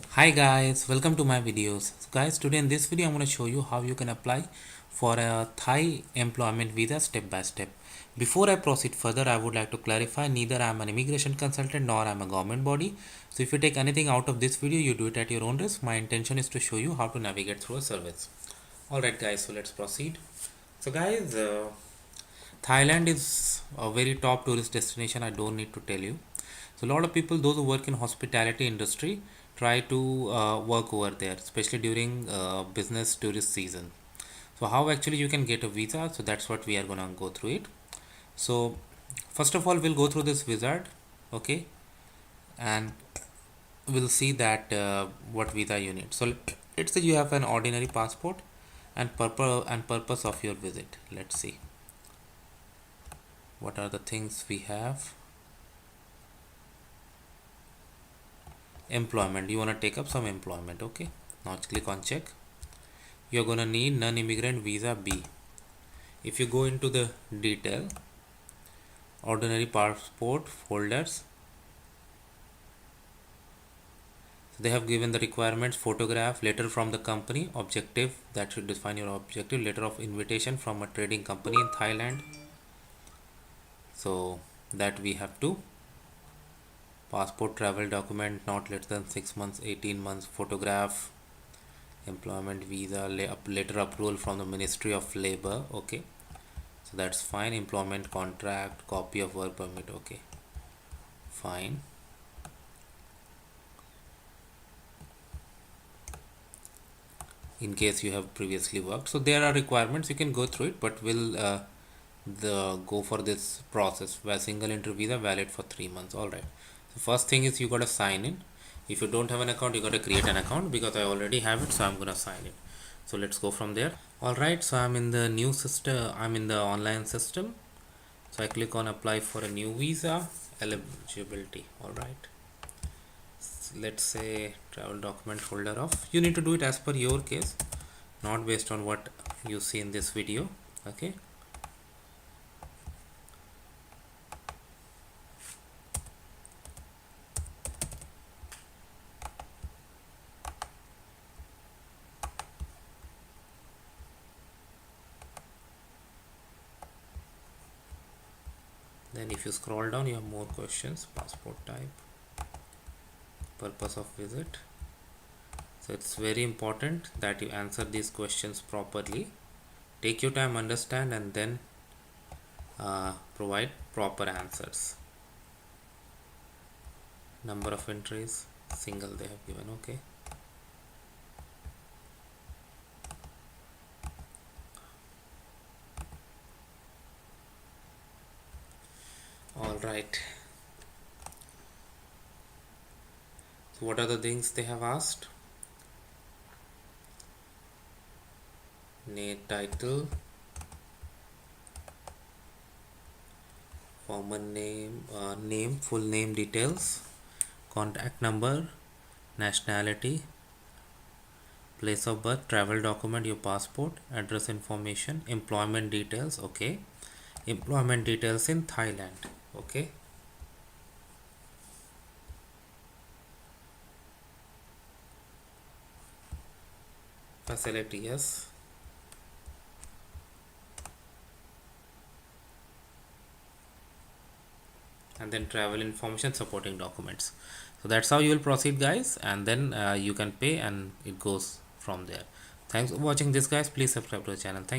Hi guys, welcome to my videos. So guys, today in this video I'm going to show you how you can apply for a Thai employment visa step by step. Before I proceed further, I would like to clarify neither I am an immigration consultant nor I am a government body. So if you take anything out of this video, you do it at your own risk. My intention is to show you how to navigate through a service. Alright guys, so let's proceed. So guys, Thailand is a very top tourist destination. I don't need to tell you. So a lot of people, those who work in hospitality industry, try to work over there, especially during business tourist season. So how actually you can get a visa? So that's what we are gonna go through it. So first of all, we'll go through this wizard, okay, and we'll see that what visa you need. So let's say you have an ordinary passport and purpose of your visit. Let's see what are the things we have. Employment, you want to take up some employment, okay. Now click on check. You're gonna need non-immigrant visa B. If you go into the detail, ordinary passport holders, they have given the requirements: photograph, letter from the company, objective, that should define your objective, letter of invitation from a trading company in Thailand, so that we have to, passport, travel document not less than 6 months, 18 months, photograph, employment visa, letter approval from the Ministry of Labor, okay, so that's fine. Employment contract, copy of work permit, okay, fine. In case you have previously worked, so there are requirements, you can go through it, but we'll the go for this process where single entry visa valid for 3 months. All right, so first thing is you got to sign in. If you don't have an account, you got to create an account. Because I already have it, so I'm gonna sign in. So let's go from there. All right, so I'm in the new system, I'm in the online system. So I click on apply for a new visa, eligibility. All right, let's say travel document holder of, you need to do it as per your case, not based on what you see in this video, okay. Then if you scroll down, you have more questions: passport type, purpose of visit. So it's very important that you answer these questions properly. Take your time, understand, and then provide proper answers. Number of entries, single they have given, okay. All right, so what are the things they have asked? Name, title, former name, name, full name details, contact number, nationality, place of birth, travel document, your passport, address information, employment details, okay, employment details in Thailand, okay. Facility, yes. And then travel information, supporting documents. So that's how you will proceed, guys, and then you can pay and it goes from there. Thanks for watching this, guys. Please subscribe to the channel. Thank